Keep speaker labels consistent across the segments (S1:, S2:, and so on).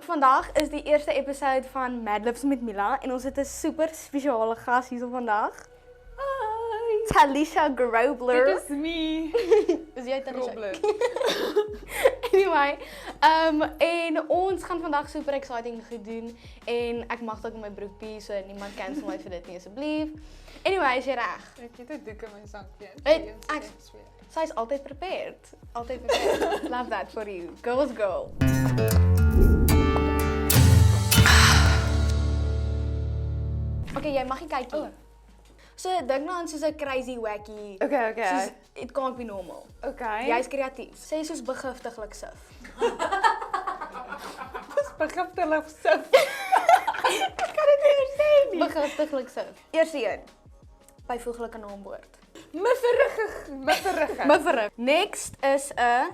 S1: vandag is die eerste episode van Mad Libs met Mila en ons het 'n super spesiale gas hier vandag.
S2: Hi.
S1: Talisha Grobler.
S2: Dit is me.
S1: Is jy Talisha?
S2: Grobler.
S1: Anyway, en ons gaan vandag super exciting goed doen en ek mag dalk in my broekpie so niemand cancel my vir dit nie asseblief. Anyway, is jy reg?
S2: Ek het 'n doek in my sakkie.
S1: Sy is altyd prepared. Altyd prepared. Love that for you. Girls go. Okay, jy mag nie kyk nie. So dink nou aan soos 'n crazy wacky.
S2: Okay.
S1: Soos, it can't be normal.
S2: Okay.
S1: Jy's kreatief. Sê soos begiftiglik sif.
S2: Dis begiftiglik sif.
S1: Ek kan dit nie sê nie. Begiftiglik sif. Eerste een. Byvoeglike naamwoord.
S2: Mifferige.
S1: Mifferig. Next is 'n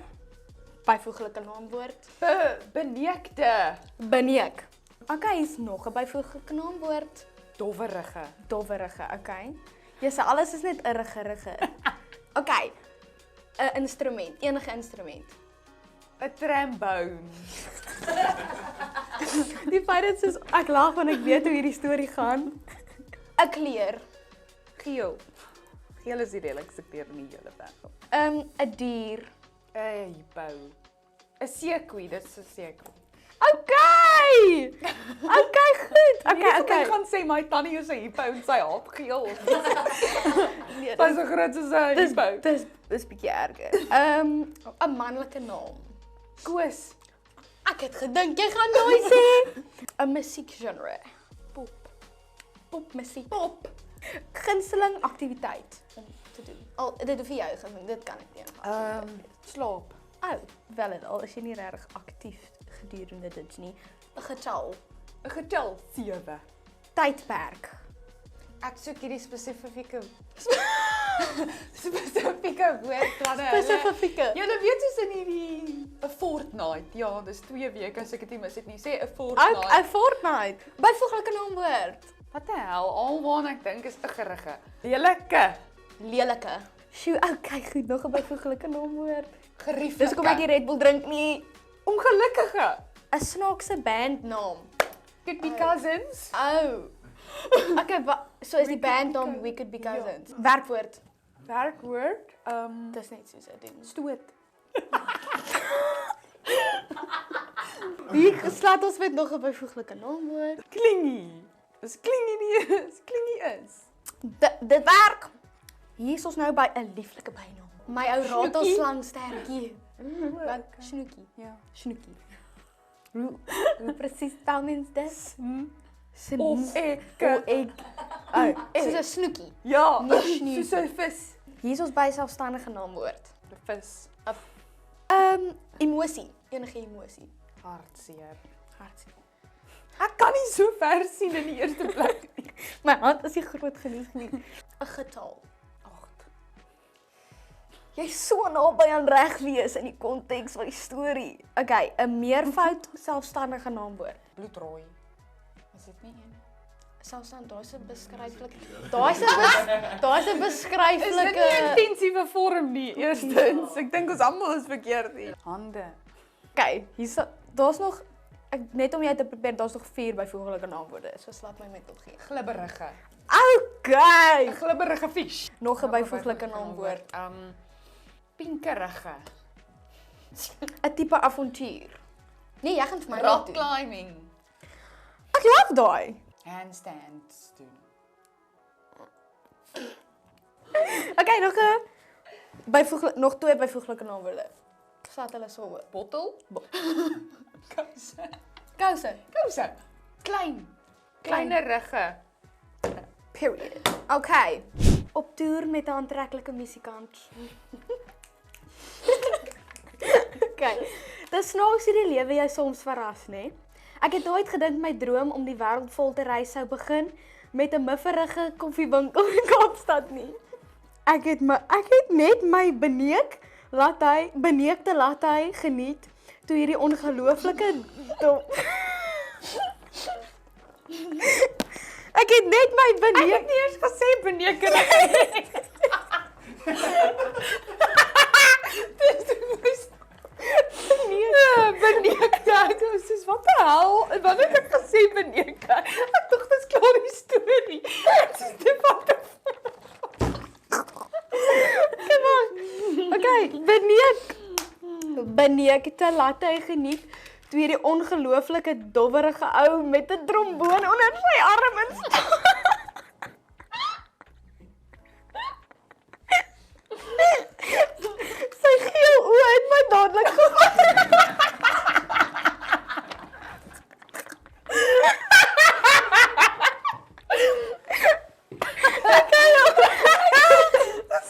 S1: byvoeglike naamwoord.
S2: Beneekte.
S1: Beneek. Okay, is nog 'n byvoeglike naamwoord.
S2: Dowwerige.
S1: Dowwerige, okay. Jy sê alles is net irrige. Okay. 'n instrument, enige instrument.
S2: 'n Trombone.
S1: Die feit dat soos ek lag want ek weet hoe hierdie storie gaan. 'n kleur.
S2: Geel. Geel is die redelikste kleur in die hele wêreld.
S1: 'n dier.
S2: 'n hippo. 'n seekoe, dit is 'n seekoe.
S1: Okay! Okay, goed.
S2: Ek
S1: Okay.
S2: gaan sê my tannie is 'n hippo en sy haap geel.
S1: Nee,
S2: Sy is so groot soos 'n hippo.
S1: Dis bietjie erger. 'n manlike naam.
S2: Koos.
S1: Ek het gedink jy gaan daai sê. 'n musiekgenre.
S2: Pop.
S1: Popmusiek. Pop. Gunsteling aktiwiteit om te doen. Al dit hoef jy gedink, dit kan ek nie.
S2: Slaap.
S1: Wel dit al is jy nie regtig aktief gedurende dit nie. 'n getal.
S2: 'n getal 7.
S1: Tydperk.
S2: Ek soek hierdie spesifieke woordkladde.
S1: Spesifieke.
S2: Julle weet soos in hierdie 'n fortnight. Ja, dis 2 weke as ek dit nie mis het nie. Sê 'n fortnight.
S1: 'n fortnight. Byvoeglike naamwoord.
S2: Wat die hel? Alwaar ek dink is 'n gerige. Lelike.
S1: Lelike. Sjoe, okay, goed, nog 'n byvoeglike naamwoord.
S2: Gerieflike.
S1: Dis hoekom ek die Red Bull drink nie.
S2: Ongelukkige.
S1: 'n snaakse bandnaam.
S2: Could be cousins.
S1: Okay, so is die bandnaam We Could Be Cousins. Werkwoord.
S2: Werkwoord.
S1: Dis net soos 'n ding.
S2: Stoot.
S1: Wie geslaat ons met nog 'n byvoeglike naamwoord?
S2: Klingie. Dis klingie nie is. Klingie is.
S1: Dit werk. Hier is ons nou by 'n lieflike bynaam. My ou ratelslangstertjie. Wat? Snoekie.
S2: Ja.
S1: Snoekie. Hoe presies tel mens dit?
S2: Of ek.
S1: Soos 'n snoekie.
S2: Ja,
S1: Nie snoekie.
S2: soos 'n vis.
S1: Hier is ons by selfstandige naamwoord.
S2: 'n Vis.
S1: Emosie. Enige emosie.
S2: Hartseer.
S1: Hartseer.
S2: Ek kan nie so ver sien in die eerste plek nie.
S1: My hand is nie groot genoeg nie. 'n getal.
S2: 8.
S1: Jy's so naby aan reg wees in die konteks van die storie. Okay, 'n meervoud selfstandige naamwoord.
S2: Bloedrooi. Is dit nie een?
S1: Selfstandig, daar's 'n beskryflik. Daar's 'n beskryflike.
S2: Is dit nie 'n intensiewe vorm nie? Eerstens, ek dink ons almal is verkeerd hier. Hande.
S1: Okay, daar's nog net om jou te probeer, daar's nog 4 byvoeglike naamwoorde. So slaap my met opgee.
S2: Glibberige.
S1: Okay.
S2: 'n Glibberige vis.
S1: Nog 'n byvoeglike naamwoord.
S2: Pinkerige.
S1: 'n tipe avontuur. Nee, jy gaan vir my
S2: Rock
S1: doen.
S2: climbing.
S1: Ek love daai.
S2: Handstands doen.
S1: Okay, nog 2 byvoeglike naamwoorde. Sat hulle so hoor.
S2: Bottel. Kouse.
S1: Kouse.
S2: Kouse. Kleinerige.
S1: Period. Okay. Op toer met 'n aantreklike musikant. Okay. Dis snaaks hoe die lewe jou soms verras, né? Ek het nooit gedink my droom om die wêreld vol te reis sou begin met 'n mifferige koffiewinkel in Kaapstad nie. Ek het net my beneekte latte geniet toe hierdie ongelooflike Ek het net my
S2: Ek het nie eers gesê benekerig. Dis die moes. Beneekte. Soos wat 'n hel, wanneer het ek gesê Beneke? Ek dink dis klaar die storie. Dis te wat.
S1: Okay, Beneek het 'n latte geniet toe hierdie ongelooflike dowwerige ou met 'n tromboon onder sy arm instaan. Sy geel oë het my dadelik gevat.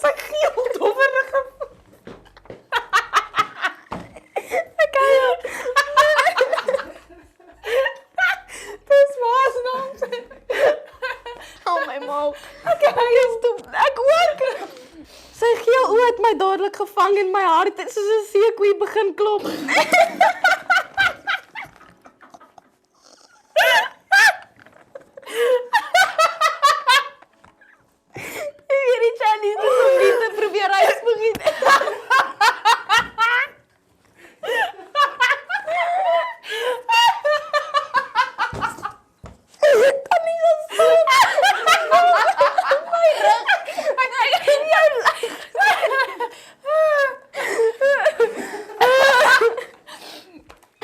S2: Sy geel dowwerige. Dis was naam.
S1: Oh my ma. Ek ook. Sy geel oë het my dadelik gevang en my hart het soos 'n seekoei begin klop. Hierdie challenge is om nie te probeer uitspoeg. Kan nie so my rug.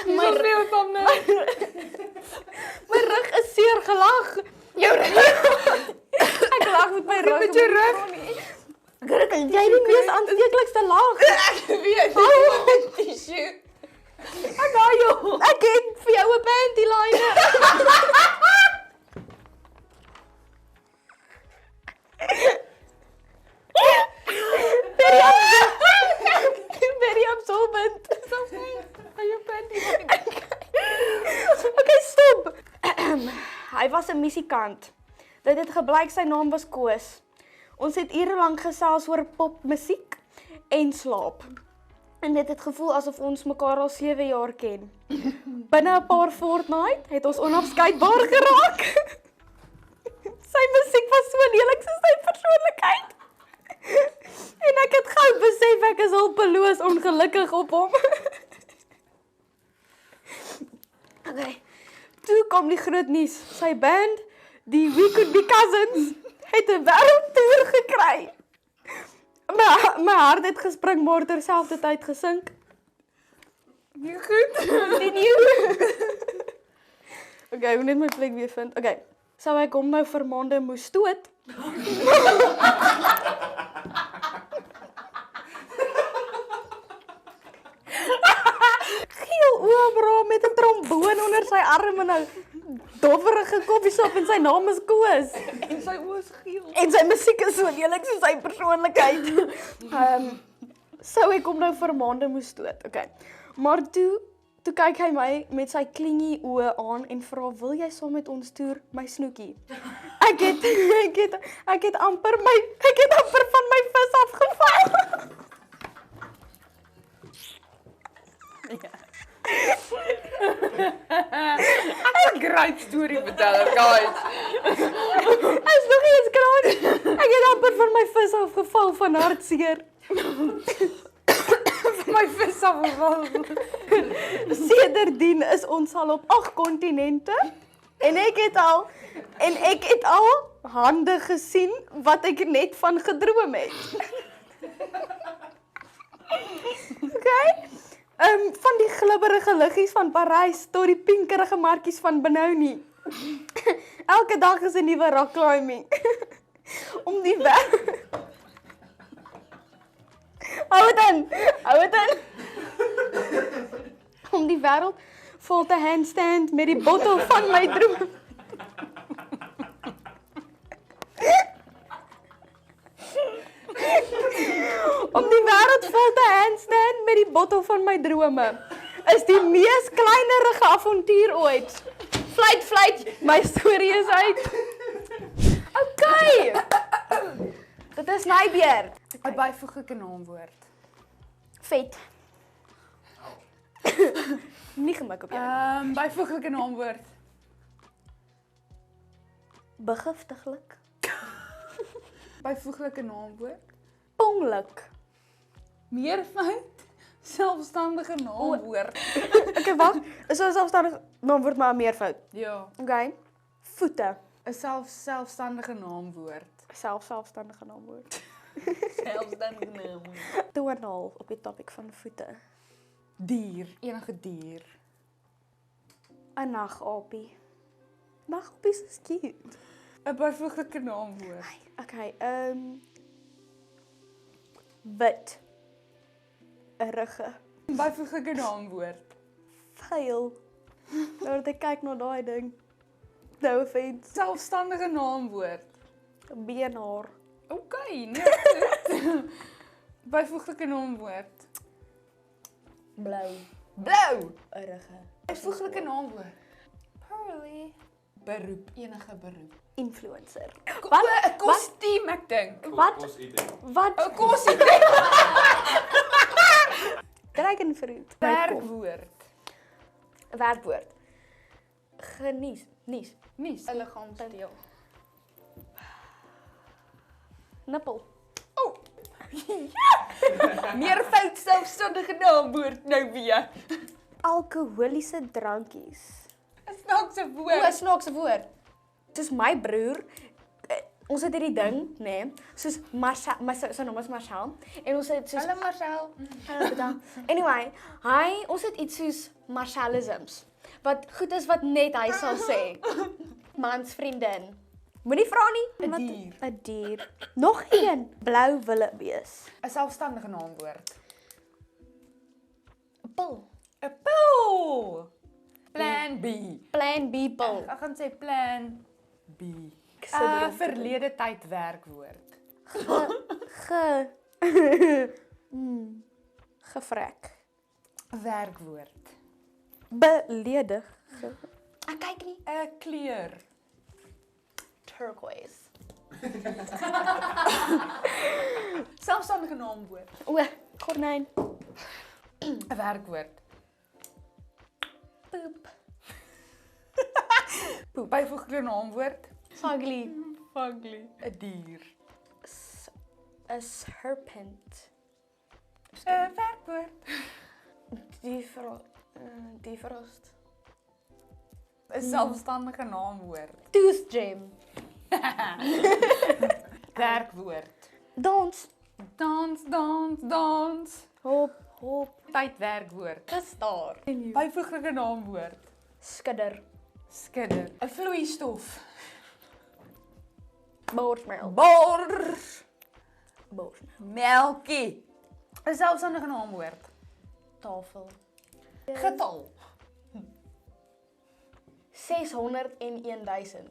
S2: My rug van
S1: My rug is seer gelag.
S2: jou rug.
S1: Ek lag met my rug.
S2: Met jou rug.
S1: Ek jy die mees aansteeklikste lag.
S2: Ek weet, jy met 'n tissue.
S1: Ek haal jou. Ek het vir jou 'n panty liner. Very absorbent.
S2: Jou panty.
S1: Okay, stop. Hy was 'n musikant. Dit het gebleik sy naam was Koos. Ons het ure lank gesels oor popmusiek en slaap. En dit het gevoel asof ons mekaar al 7 jaar ken. Binne 'n paar fortnight het ons onafskeidbaar geraak. Sy musiek was so lelik soos sy persoonlikheid. En ek het gou besef ek is hulpeloos ongelukkig op hom. Okay. Toe kom die groot nuus. Sy band, die We Could Be Cousins, het 'n wêreldtoer gekry. My hart het gespring maar terselfdertyd gesink.
S2: Nie goed.
S1: Die nuwe. Okay, ek moet net my plek weer vind. Okay. Sou ek hom nou vir maande moes stoot? Geel oë bro met 'n tromboon onder sy arm en 'n dowwerige koffieshop en sy naam is Koos.
S2: En sy oë is geel.
S1: En sy musiek is so lelik soos sy persoonlikheid. Sou ek hom nou vir maande moes dood. Okay. Maar toe kyk hy my met sy klingie oë aan en vra, "Wil jy saam met ons toer, my snoekie?" Ek het amper van my vis afgeval.
S2: Ek great storie verteller, guys.
S1: Is nog nie eens klaar. Ek het amper van my vis afgeval van hartseer.
S2: My vis afgeval.
S1: Sedertdien is ons al op 8 kontinente en ek het al hande gesien wat ek net van gedroom het. Okay? Van die glibberige liggies van Parys tot die pinkerige markies van Benoni. Elke dag is 'n nuwe rock climbing. Om die Hou dit in. Om die wêreld vol te handstand met die bottel van my droom. Om die wêreld vol te handstand met die bottel van my drome. Is die mees kleinerige avontuur ooit. Fluit, my storie is uit. Okay. Dit is my beurt.
S2: 'n byvoeglike naamwoord.
S1: Vet. Nie gemik op jou.
S2: Byvoeglike naamwoord.
S1: Begiftiglik.
S2: Byvoeglike naamwoord.
S1: Ponglik.
S2: Meervoud. Selfstandige naamwoord.
S1: Okay, wag. Is 'n selfstandige naamwoord maar 'n meervoud.
S2: Ja,
S1: Okay. Voete.
S2: 'n selfstandige naamwoord.
S1: Selfstandige naamwoord.
S2: Selfstandige naamwoord.
S1: Toernaal op die topik van voete.
S2: Dier, enige dier.
S1: 'n Nagapie. Nagapies is cute.
S2: 'n byvoeglike naamwoord.
S1: Okay, wit. 'n Rugge.
S2: 'n byvoeglike naamwoord.
S1: Vuil. Nou dat ek kyk na daai ding. No offense.
S2: Selfstandige naamwoord.
S1: Beenhaar.
S2: Okay, nee, goed. Byvoeglike naamwoord.
S1: Blou.
S2: Blou.
S1: 'n Rugge.
S2: Byvoeglike naamwoord.
S1: Pearly.
S2: Beroep, enige beroep.
S1: Influencer.
S2: Wat? 'n kostuum, ek dink.
S1: Wat?
S2: 'n kostuum.
S1: Dragonfruit.
S2: Werkwoord.
S1: Werkwoord. Genies. Nies.
S2: Nies.
S1: 'n liggaamsdeel. Nippel.
S2: Oh. Meervoud selfstandige naamwoord nou weer.
S1: Alkoholiese drankies.
S2: 'n snaakse
S1: O, 'n
S2: woord.
S1: snaakse woord. Soos my broer, ons het hierdie ding, nê, soos Marcel, sy naam is Marcel, en ons het soos
S2: Hallo Marcel.
S1: Hallo, bedank. Anyway, ons het iets soos Marcellisms, wat goed is wat net hy sal sê. Mans vriendin. Moenie vra nie.
S2: 'n
S1: Wat-
S2: dier.
S1: 'n dier. Nog een. Blou willebees.
S2: 'n selfstandige naamwoord.
S1: 'n Pil.
S2: 'n pil. Plan B.
S1: Plan B pil.
S2: Ek gaan sê plan B.
S1: Ek sit erop.
S2: Verlede tyd werkwoord.
S1: Gevrek.
S2: Werkwoord.
S1: Beledig. Ek kyk nie.
S2: 'n kleur.
S1: Turquoise.
S2: Selfstandige naamwoord.
S1: O, gordyn.
S2: 'n werkwoord.
S1: Poep.
S2: Poep. Byvoeglike naamwoord.
S1: Fugly.
S2: Fugly. 'n dier.
S1: A serpent.
S2: 'n werkwoord.
S1: Defrost.
S2: 'n selfstandige naamwoord.
S1: Tooth gem.
S2: Werkwoord.
S1: Dans.
S2: Dans, dans, dans.
S1: Hop, hop.
S2: Tydwerkwoord.
S1: Gestaar.
S2: Byvoeglike naamwoord.
S1: Skudder.
S2: Skudder. 'n vloeistof.
S1: Borsmel.
S2: Bors.
S1: Borsmel.
S2: Melkie. 'n selfstandige naamwoord.
S1: Tafel.
S2: Getal.
S1: 601.000.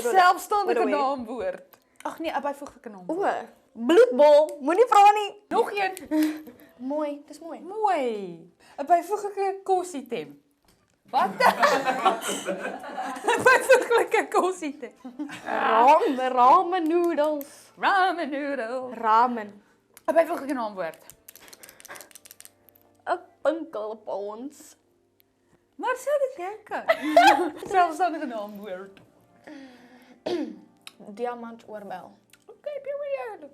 S2: Selfstandige naamwoord. Ag nee, 'n byvoeglike naamwoord.
S1: O, bloedbol. Moenie vra nie.
S2: Nog een.
S1: Mooi, dis mooi.
S2: Mooi. 'n byvoeglike kositem. Wat? 'n byvoeglike kositem.
S1: Ramen noodles.
S2: Ramen noodle.
S1: Ramen.
S2: 'n byvoeglike naamwoord.
S1: 'n pinkelpons.
S2: Maar sou dit lekker. Selfstandige naamwoord.
S1: Diamant oorbel.
S2: Okay, period.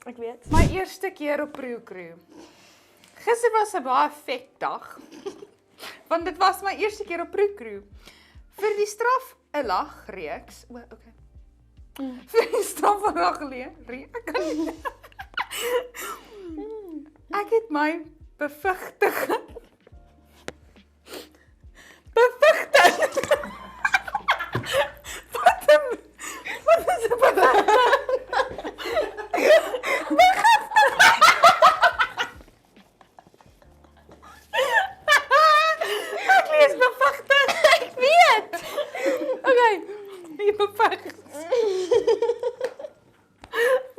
S1: Ek weet.
S2: My eerste keer op Proekru. Gister was 'n baie vet dag. Want dit was my eerste keer op Proekru. Vir die straf 'n lagreeks. O, okay. Vir die straf 'n lagreeks. Ek kan nie. Ek het my bevigtig. Wat is 'n Ek lees bevigtig.
S1: Ek weet. Okay.
S2: Nie bevigtig.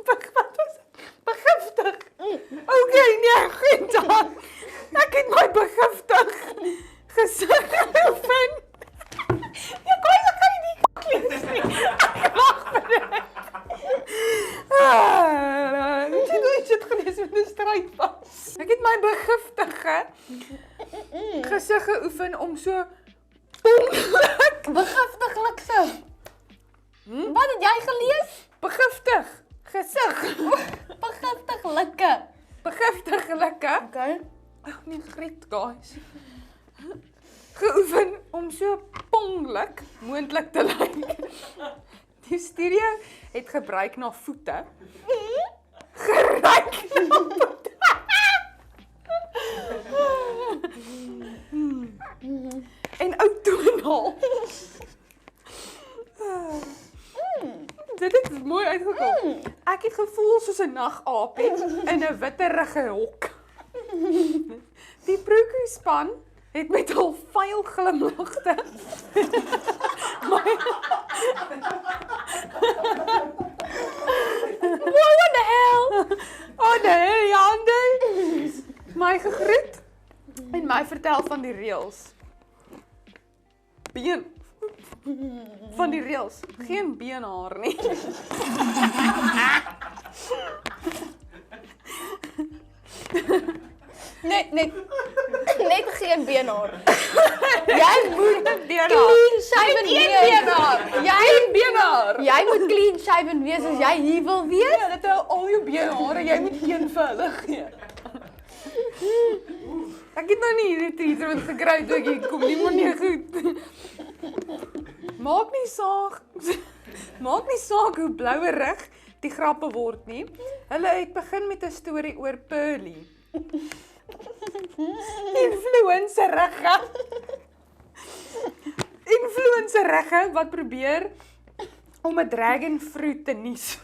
S2: Wat was dit? Begiftig. Okay, nee, goed dan. Ek het my begiftig gesig geoefen. Jy kan nie lees nie. Wag vir dit. Jy het gelees met 'n stryd was. Ek het my begiftige gesig geoefen om so
S1: Begiftiglik so. Wat het jy gelees?
S2: begiftig gesig.
S1: Begiftiglike.
S2: begiftigelike,
S1: Okay.
S2: nie griet guys, geoefen om so ponglik moontlik te lyk. Die studie het gebruik na voete, geryk na voete. En ou toonhaal. Dit het mooi uitgekom. Ek het gevoel soos 'n nagaapie in 'n witterige hok. Die proekoespan het met hul vuil glimlagte
S1: What the hell?
S2: oh nee, Jande, my gegroet en my vertel van die reëls. Van die reëls, geen beenhaar nie.
S1: Net geen beenhaar. Jy moet
S2: Beenhaar.
S1: clean shaven wees.
S2: beenhaar. Jy beenhaar.
S1: Jy moet clean shaven wees as jy hier wil wees.
S2: Ja, dit hou al jou beenhare, jy moet een vir hulle gee. Ek het nou nie hierdie treatment gekry toe ek hier kom nie, maar nie goed. Maak nie saak hoe blouerig die grappe word nie. Hulle het begin met 'n storie oor Pearly. Influencerige wat probeer om 'n dragon fruit te nies.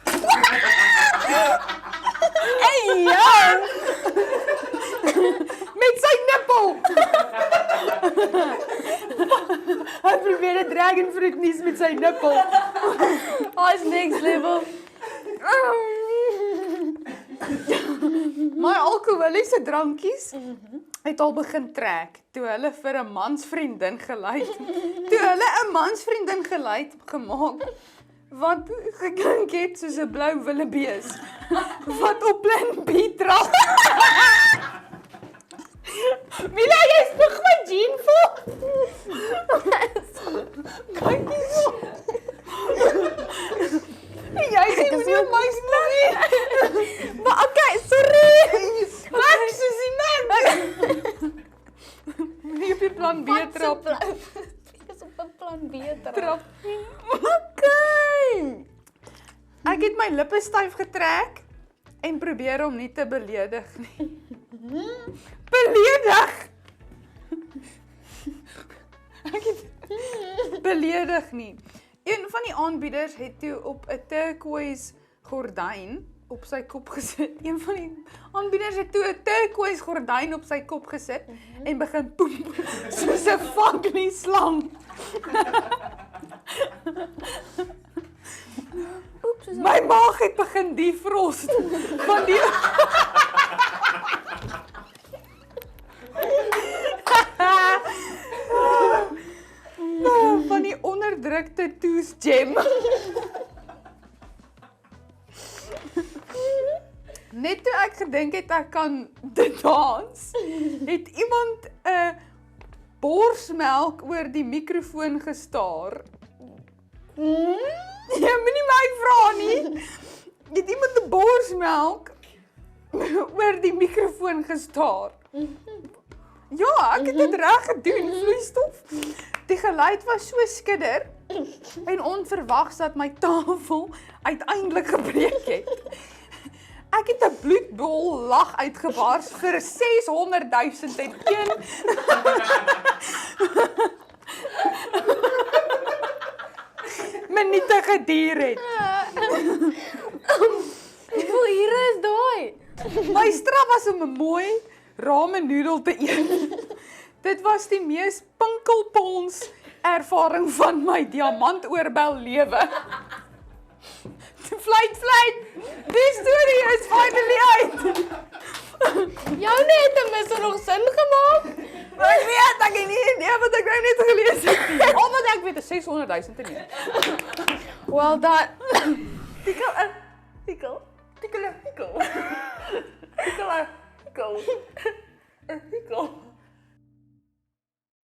S1: Hey, ja.
S2: Met sy nippel. Hy probeer 'n dragon fruit nies met sy nippel.
S1: Is next level.
S2: My alkoholiese drankies het al begin trek toe hulle vir 'n mansvriendin gelei. Toe hulle 'n mansvriendin gelei gemaak wat geklink het soos 'n blou wildebees wat op Plan B draf. Mila, jy spoeg my jean vol. Kyk hierso. Jy sien nie op my spoeg nie.
S1: Maar okay, sorry.
S2: Maak soos die man. Nie op die Plan B trap.
S1: Ek is op 'n Plan B
S2: Trap.
S1: Okay.
S2: Ek het my lippe styf getrek en probeer om nie te beledig nie. Beledig! Ek het beledig nie. Een van die aanbieders het toe op 'n turquoise gordyn op sy kop gesit. Een van die aanbieders het toe 'n turquoise gordyn op sy kop gesit en begin poep soos 'n funky slang. My maag het begin defrost van die van die onderdrukte tooth gem. Net toe ek gedink het ek kan dit dans, het iemand 'n borsmelk oor die mikrofoon gestaar. Jy moenie my vra nie. Het iemand 'n borsmelk oor die mikrofoon gestaar? Ja, ek het dit reg gedoen, vloeistof. Die geluid was so skidder en onverwags dat my tafel uiteindelik gebreek het. Ek het 'n bloedbol lag uitgebars vir 600,001. Minute geduur het.
S1: Hoeveel ure is daai?
S2: My straf was om 'n mooi ramen noedel te eet. Dit was die mees pinkelpons ervaring van my diamantoorbel lewe. Fluit. Die storie is finally uit.
S1: Joune het ten minste nog sin gemaak.
S2: Ek weet, ek het nie idee wat ek nou net gelees het nie. Al wat ek weet is 600,000 te neem.
S1: Well done.
S2: Tikkel.